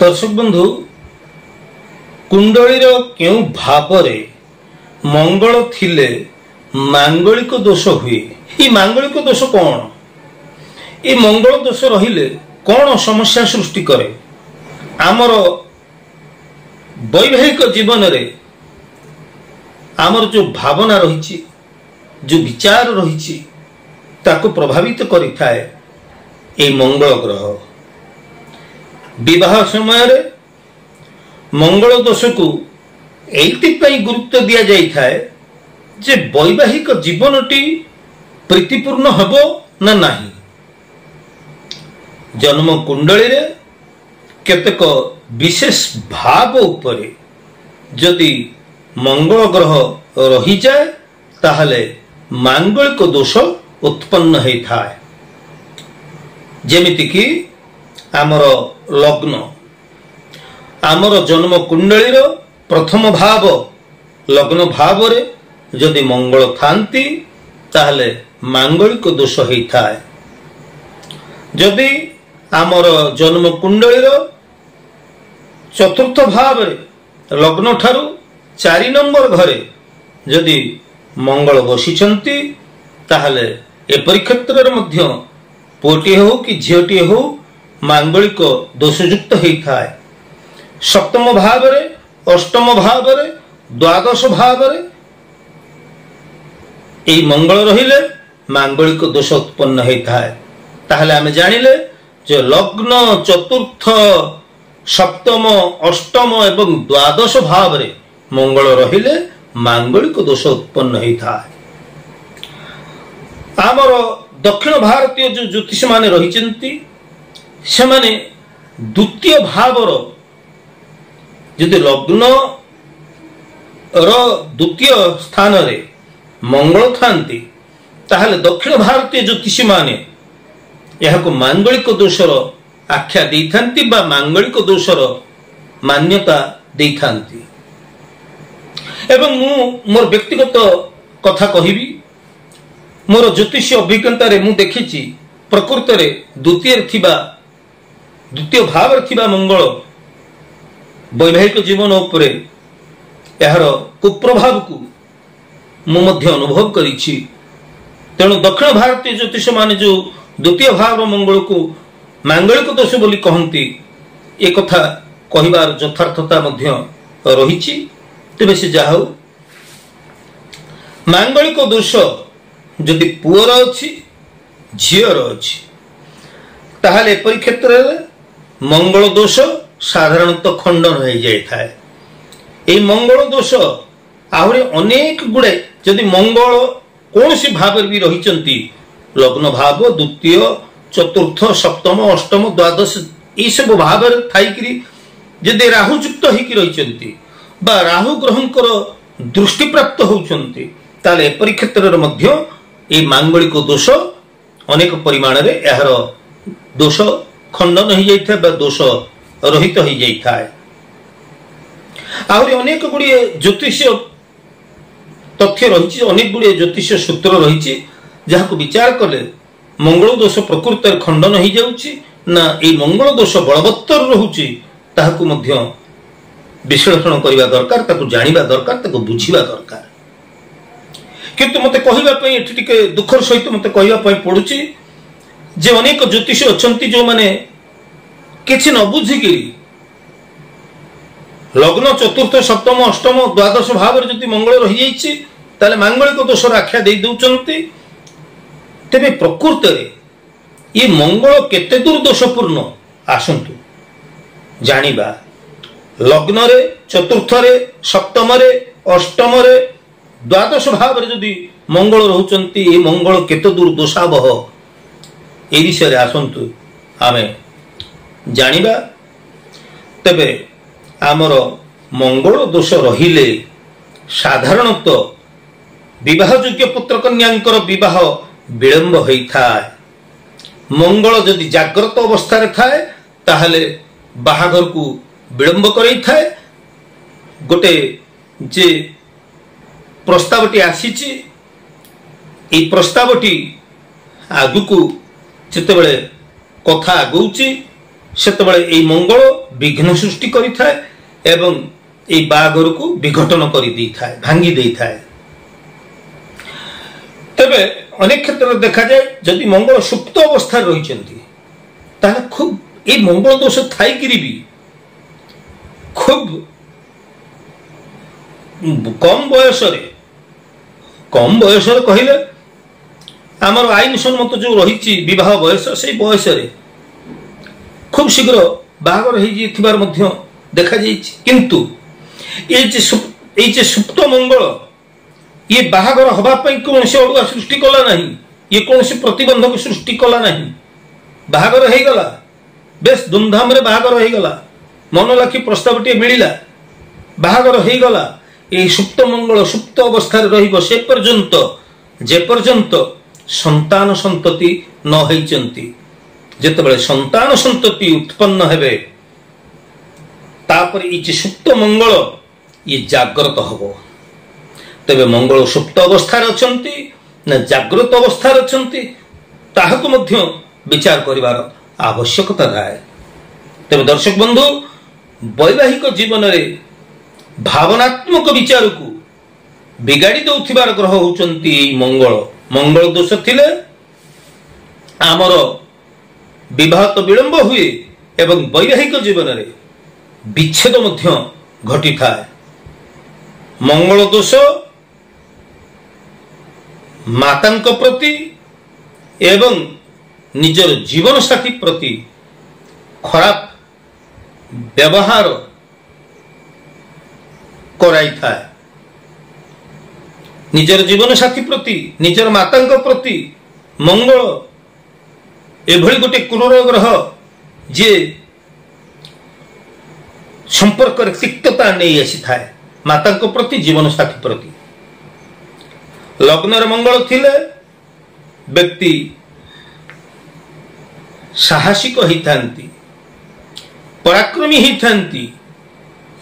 दर्शक बंधु कुंडलीर क्यों भावरे मंगल थिले मांगलिक दोष हुए। ये मांगलिक दोष कौन? ये मंगल दोष रहिले कौन समस्या सृष्टि करे? आमर वैवाहिक जीवन रे आमर जो भावना रही जो विचार रही ताको प्रभावित करिथाए ए मंगल ग्रह। विवाह समय रे मंगल दोष को एइतिपई गुरुत्व दिया जाई थाए जे वैवाहिक जीवनटी प्रीतिपूर्ण हबो ना नाही। जन्म कुंडली रे केतक विशेष भाव उपरे जदि मंगल ग्रह रही जाए ताहले मांगलिक दोष उत्पन्न होई थाए। जेमिति कि आमर लग्न आमर जन्म कुंडलीर प्रथम भाव लग्न भाव रे जदि मंगल थांती ताहले मांगलिक दोष होई थाए। जदि आमर जन्म कुंडलीर चतुर्थ भाव रे लग्न ठारू 4 नंबर घरे जदि मंगल बसिछंती ताहले एपरि क्षेत्र रे मध्य पुटी हो कि झीटी हो मांगलिक दोषयुक्त होई थाए। सप्तम भाव रे अष्टम भाव रे द्वादश भाव रे एई मंगल रहिले मांगलिक दोष उत्पन्न होई थाए। ताहले आमे जानिले जे लग्न चतुर्थ सप्तम अष्टम एवं द्वादश भाव रे मंगल रहिले मांगलिक दोष उत्पन्न होई थाए। आमर दक्षिण भारतीय जो ज्योतिष माने रहिचंती से माने द्वितीय भावर यदि लग्न रो द्वितीय स्थान रे मंगल थांती ताहले दक्षिण भारतीय ज्योतिष माने यहाको मांगलिक दोषर आख्या देइथांती बा मांगलिक दोषर मान्यता देइथांती। एवं मोर व्यक्तिगत कथा कहिबी मोर ज्योतिष अभिज्ञता रे मु देखिछि प्रकृत रे द्वितीय भाव थिबा मंगल वैवाहिक जीवन उपरे यार कुप्रभाव को मु मध्य अनुभव करिछि। तेणु दक्षिण भारतीय ज्योतिष माने जो द्वितीय भाव मंगल को मांगलिक दोष बोली कहंती ए कथा कहिबार यथार्थता मध्य रहिछि। तेबे से जाहौ मांगलिक दोष जदि पुअर अछि झियर अछि ताहले एपरि क्षेत्र रे मंगल दोष साधारणतः खंडन हो जाय थाए। ए मंगल दोष आहुरी अनेक गुडे जदि मंगल कोनसी भाव भी रहिचंती लग्न भाव द्वितीय चतुर्थ सप्तम अष्टम द्वादश ई सब भाव रे थाइकरी जदि राहु युक्त होइकी रहिचंती बा राहु ग्रहंकर दृष्टि प्राप्त होउचंती ताले एपरि क्षेत्र रे मध्य ए मांगलिक दोष अनेक परिमाण रे यार दोष खंडन हो जाइथा बा दोष रहित हो जाइथा। आहुरी अनेक गुड़िए ज्योतिष तथ्य रही अनेक गुड़िए ज्योतिष सूत्र रही जहां विचार कले मंगल दोष प्रकृत खंडन हो जाउची ना ए मंगल दोष बलवत्तर रहुची ताहाकु मध्य विश्लेषण करबा दरकार ताकु जानिबा दरकार ताकु बुझिबा दरकार। किंतु मते कहिबा पई एठी टिके दुखर सहित मते कहिबा पई पडुची जे अनेक ज्योतिष अछंती जो माने किछि न बुझिकी लग्न चतुर्थ सप्तम अष्टम द्वादश भाव रे जति मंगल रहि जाइछि ताले मांगलिक दोष आख्या दे दउचंती। तेबे प्रकृत रे ये मंगल केते दूर दोषपूर्ण आसंतु जानिबा। लग्न रे चतुर्थ रे सप्तम रे अष्टम रे द्वादश भाव रे जदि मंगल रहुचंती ए मंगल केते दूर दोषावह ए विषय रे आसंतु आमे जानिबा। तबे आमर मंगल दोष रहिले साधारणतः विवाह योग्य पुत्र कन्यांकर विवाह विलंब होई थाए। मंगल जदि जाग्रत अवस्था रे थाए ताहले बाहाघर को विलंब करई थाए। गोटे जे प्रस्तावटी आसीची ए प्रस्तावटी आगु को जेतेबेले कथा आगौची सेतेबेले एई मंगल विघ्न सृष्टि करिथाए एवं ए बाहागर को विघटन करि देइथाए भांगी देइथाए। तबे अनेक क्षेत्र देखा जाए जदि मंगल सुप्त अवस्था रहिचंती ताले खूब ए मंगल दोष थाई किरि भी खूब कम बयस कहले आमर आईन सम्मत जो रही विवाह बयस से बयस खूब शीघ्र बाहागर हो देखा किंतु ये सुप्त मंगल ये बाहागर हवाई कौन से अड़ुआ सृष्टि कला नहीं, ये कौन से प्रतिबंधक सृष्टि कला नहीं। बाहागर हो गला बेस धूमधाम रे बाहागर हो गला मन लाखी प्रस्ताव टे मिलिला बाहागर हो गला। ये सुप्त मंगल सुप्त अवस्था रहिबो से पर्यंत जे पर्यंत संतान संतति न होइचंती जेतेबेले संतान संतति उत्पन्न हेबे तापर ये सुप्त मंगल ये जागृत हबो। तबे मंगल सुप्त अवस्था अछंती ना जागृत अवस्था अछंती ताहाको मध्य विचार करिवार आवश्यकता थाए। तबे दर्शक बंधु वैवाहिक जीवन रे भावनात्मक विचार को बिगाड़ी दौथिबार ग्रह होचंती मंगल। मंगल दोष थिले आमर विवाह तो विलंब हुए एवं वैवाहिक जीवन रे विच्छेद मध्य घटी थाए। मंगल दोष मातांक प्रति एवं निजर जीवन साथी प्रति खराब व्यवहार कराई थाए। निजर जीवन साथी प्रति निजर मातांक प्रति मंगल एभली गोटे क्रूर ग्रह जे संपर्क तिक्तता नहीं आसी थाए मातांक प्रति जीवन साथी प्रति। लग्न मंगल थिले व्यक्ति साहसिक होइथांती पराक्रमी होइथांती।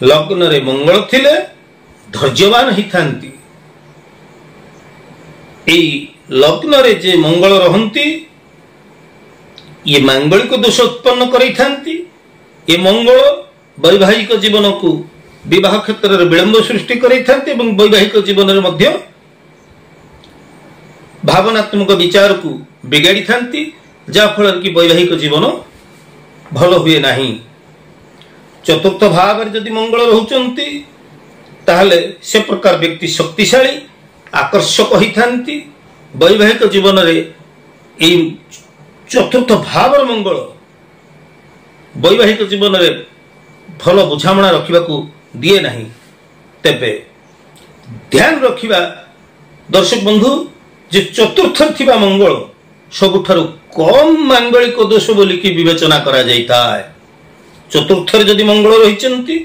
लग्न रे मंगल थिले धैर्यवान होइथांती। एई लग्न रे जे मंगल रहंती ये मांगलिक दोष उत्पन्न करैथांती। ये मंगल वैवाहिक जीवन को विवाह क्षेत्र में विलंब सृष्टि करैथांती एवं वैवाहिक जीवन में मध्य भावनात्मक विचार को बिगाड़ी थांती जाफल कि वैवाहिक जीवन भल हुए नहीं। चतुर्थ भाव जदि मंगल रहउचंती ताहले से प्रकार व्यक्ति शक्तिशाली आकर्षक होइथांती। वैवाहिक जीवन रे एई चतुर्थ भाव मंगल वैवाहिक जीवन रे भल बुझामणा रखिबा को दिए नहीं। तेबे ध्यान रखिबा दर्शक बंधु जे चतुर्थ थिबा मंगल सबुठारु कम मांगलिक दोष बोली कि विवेचना करा जाइता है। चतुर्थ जदि मंगल रहिचंती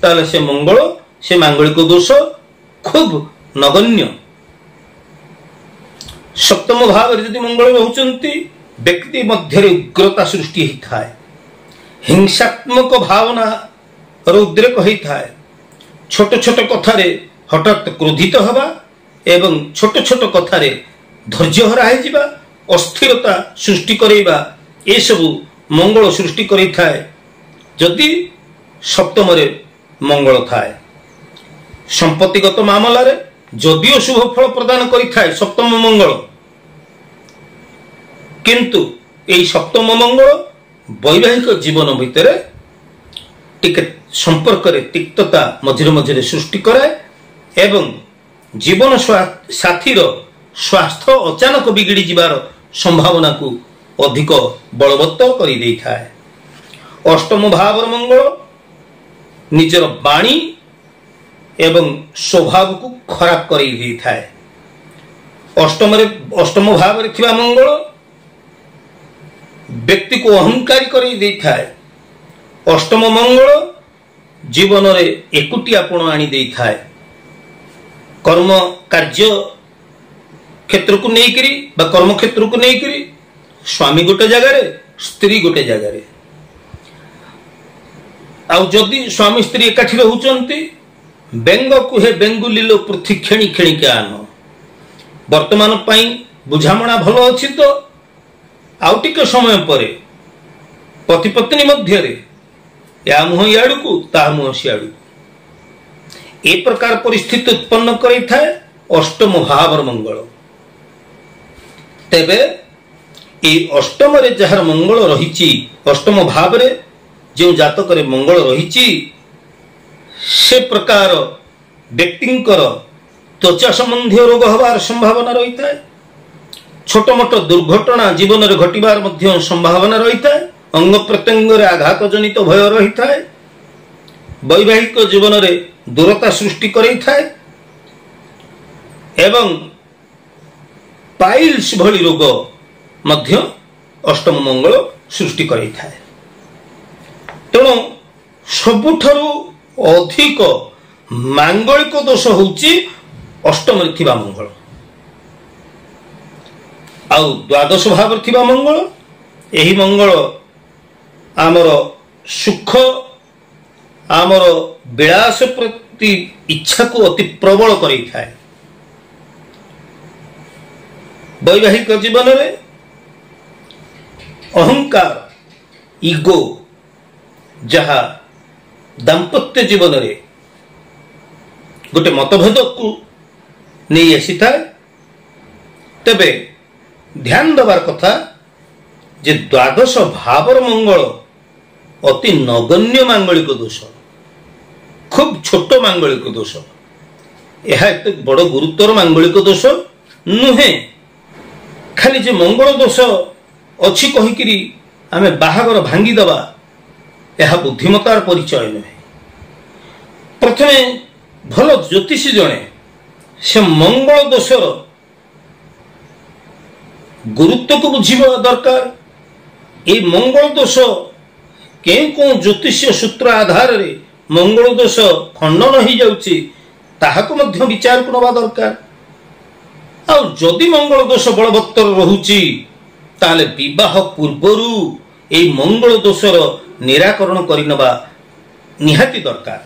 ताले से मंगल से मांगलिक दोष खूब नगण्य। सप्तम भाव जदि मंगल रहुचंती व्यक्ति मध्य उग्रता सृष्टि होता है। हिंसात्मक भावना उद्रेक होता है। छोट छोट कथारे हठात क्रोधित हवा एवं छोट छोट कथारे धैर्य हरा है अस्थिरता सृष्टि करेबा ये सबु मंगल सृष्टि करि थाए जदि सप्तम रे मंगल थाए। संपत्तिगत मामला रे जदिओ शुभ फल प्रदान करि थाए सप्तम मंगल किंतु एई सप्तम मंगल वैवाहिक जीवन भितर टिके संपर्क रे तिक्तता मझिरे मझिरे सृष्टि कराए एवं जीवन साथीर स्वास्थ्य अचानक बिगड़ी जिबार संभावना को अधिक बलवत्तर करि देई थाए। अष्टम भाव मंगल निजर वाणी एवं स्वभाव को खराब करि देई थाए। अष्टम भाव रे थिबा मंगल व्यक्ति को अहंकारी करि देई थाए। अष्टम मंगल जीवन रे एकुटियापण आनी देई थाए। कर्म कार्य क्षेत्र को नहीं करी बा कर्म क्षेत्र को नहीं करी स्वामी गोटे जगार स्त्री गोटे जगार आउ जदि स्वामी स्त्री एकाठी रहउचंती बेंग कुहे बेंगुलीलो पृथ्वी खेणी खेणी के आन वर्तमान पाई बुझामणा भलो अछि तो आउ टिके समय परे पति पत्नी मध्य रे या मुह इाड़ को ता मुह सियाड़ ए प्रकार परिस्थिति उत्पन्न करें अष्टम भावर मंगल। तेबे ये अष्टम रे जहार मंगल रही अष्टम भाव रे जो जातक रे मंगल रही से प्रकार व्यक्तिंकर त्वचा संबंधी रोग हबार संभावना रही है। छोट मोट दुर्घटना जीवन में घटवार संभावना रही है। अंग प्रत्यंग आघात जनित भय रही है। वैवाहिक जीवन में दूरता सृष्टि करें एवं पाइल्स भली रोग मध्य अष्टम मंगल सृष्टि करें। तेणु सबुठारु अधिक मांगलिक दोष होउची अष्टम रे थिबा मंगल। आउ द्वादश भाव रे थिबा मंगल, एही मंगल आमर सुख आमर विलास प्रति इच्छा को अति प्रबल करें। वैवाहिक जीवन में अहंकार ईगो जहा दाम्पत्य जीवन में गोटे मतभेद को नहीं आसी था। तेबे ध्यान देवार कथा जे द्वादश भावर मंगल अति नगण्य मांगलिक दोष, खूब छोट मांगलिक दोष। यह एत बड़ गुरुतर मांगलिक दोष नुहे। खाली जे मंगल दोष अच्छी कहीकि आमे बाहागर भांगी दबा यह बुद्धिमतार परिचय नुहे। प्रथमे भल ज्योतिषी जणे से मंगल दोषर गुरुत्व को बुझिबा दरकार। ये मंगल दोष केउ ज्योतिष सूत्र आधार रे मंगल दोष खंडन हो जाउची ताहाको मध्य विचार को नबा दरकार। आ जदि मंगल दोष बलवत्तर रहुची ताले विवाह पूर्वरु ए मंगल दोषर निराकरण करिनबा निहाती दरकार।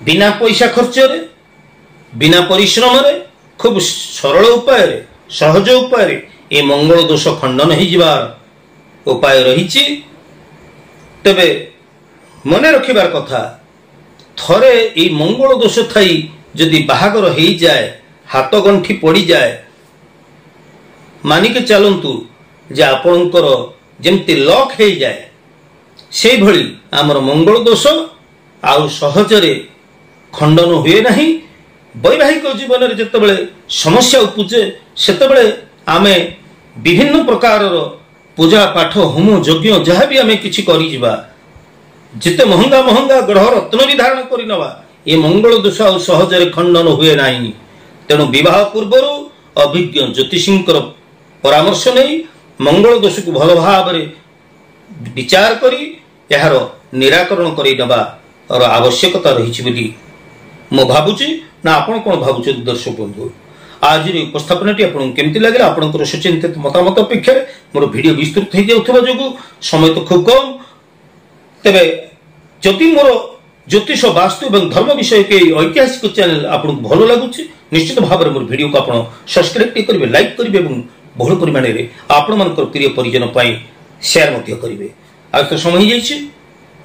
बिना पैसा खर्च रे बिना परिश्रम रे खूब सरल उपाय रे सहज उपाय रे ए मंगल दोष खंडन हो जिबार उपाय रहिछि। तेबे मने रखिबार कथा थरे ए मंगल दोष थाई जदि बाहागर हो जाए हाथ गंठी पड़ी जाए मानिके चलंतु जे आपणकर जेमती लक हो जाए से भली आमर मंगल दोष आउ सहजरे खंडन हुए नहीं। वैवाहिक जीवन में जितेबले समस्या उपजे सेतेबले आमे विभिन्न प्रकार पूजा पाठ होम यज्ञ जहाँ भी आमे किछि करि जिबा जिते महंगा महंगा ग्रह रत्न भी धारण करि नबा ए मंगल दोष आउ सहजरे खंडन हुए नहीं। तेणु विवाह पूर्वर अभिज्ञ ज्योतिषींकर परामर्श नहीं मंगल दोष को भल भाव विचार करी यार निराकरण करी नबा और आवश्यकता रही बोली मु भावुची ना आपण कौन भावुचे दर्शक बंधु आज उपस्थापनाटी आपको केमती लगे आपंकर सुचिंतित मतामत अपेक्षा मोर वीडियो विस्तृत हो जाउथबा जोगु समय तो खूब कम। तेबे जदि मोर ज्योतिष वास्तु एवं धर्म विषय के ऐतिहासिक चैनल आपको भल लगुच निश्चित भाव में मोर वीडियो को आप सब्सक्राइब करेंगे लाइक करेंगे और बहुल परिमाण में आपण मन प्रिय परिजन शेयर करेंगे। आज तो समय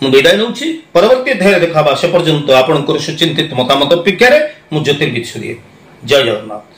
हो विदाय नौ परवर्ती अध्याय देखा से पर्यंत आपंकर सुचिंतित मतामत अपेक्षा ज्योतिर्विद सूर्य। जय जगन्नाथ।